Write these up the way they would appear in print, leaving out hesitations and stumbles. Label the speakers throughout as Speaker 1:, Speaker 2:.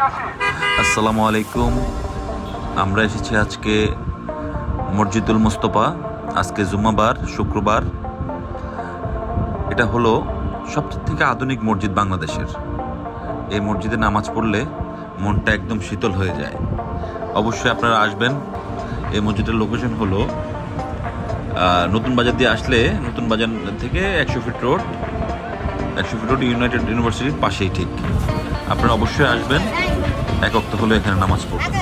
Speaker 1: আসসালামু আলাইকুম। আমরা এসেছি আজকে মসজিদুল মুস্তফা। আজকে জুম্মাবার, শুক্রবার। এটা হলো সবচেয়ে থেকে আধুনিক মসজিদ বাংলাদেশের। এই মসজিদে নামাজ পড়লে মনটা একদম শীতল হয়ে যায়। অবশ্যই আপনারা আসবেন। এই মসজিদের লোকেশন হলো নতুন বাজার দিয়ে আসলে, নতুন বাজার থেকে 100 ফিট রোড ইউনাইটেড ইউনিভার্সিটির পাশেই ঠিক। আপনারা অবশ্যই আসবেন, এক ওয়াক্ত হলো এখানে নামাজ পড়বেন।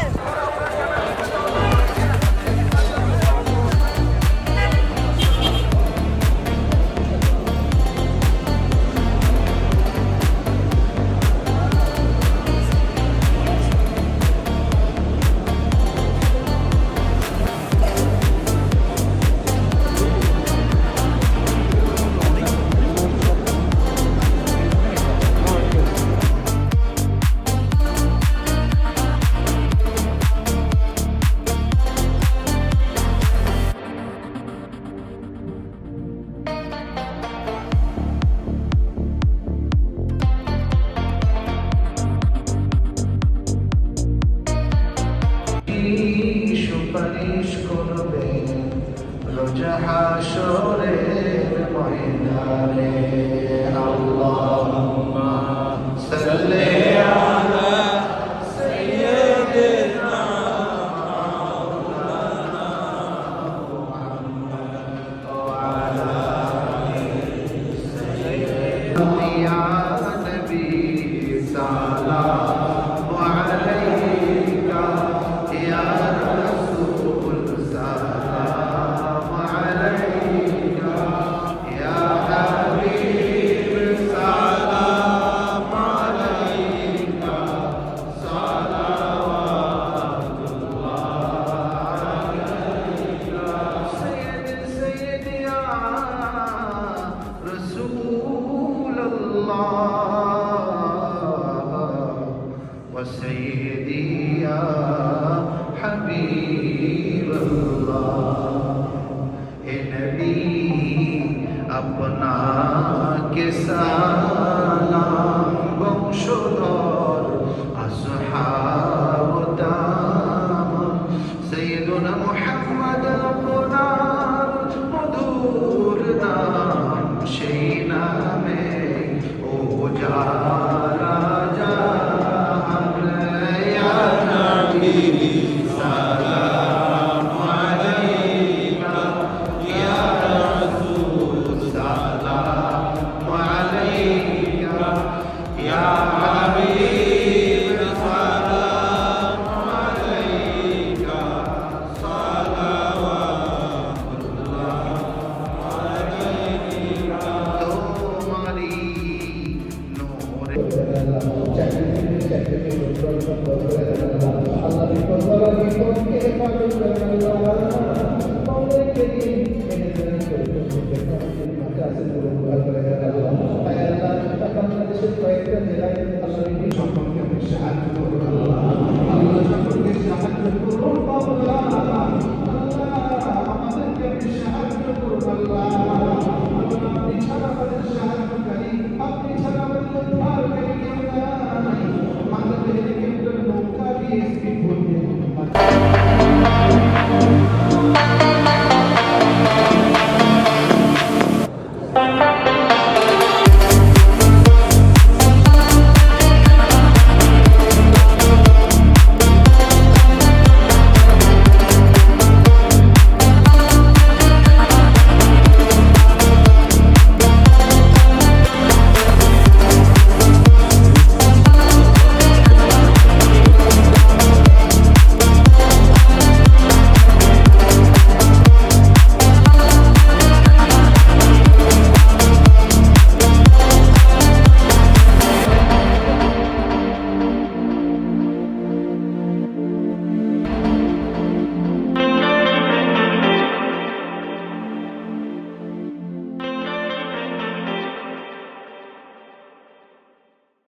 Speaker 2: সুপারিশ করবেন রোজ হাশরের ময়দানে। আল্লাহুম্মা সাল্লি আলা সাইয়্যিদিনা মাওলানা মুহাম্মদ ওয়া আলা আলিহি সাইয়্যিদিনা ইয়া নবী সালামু আলাইকা ইয়া وسيدي يا حبيب الله اے نبی اپنا کے سلام بخشدار اصحاب دام سیدنا محمد اپنا مدور نام شینا میں او جارا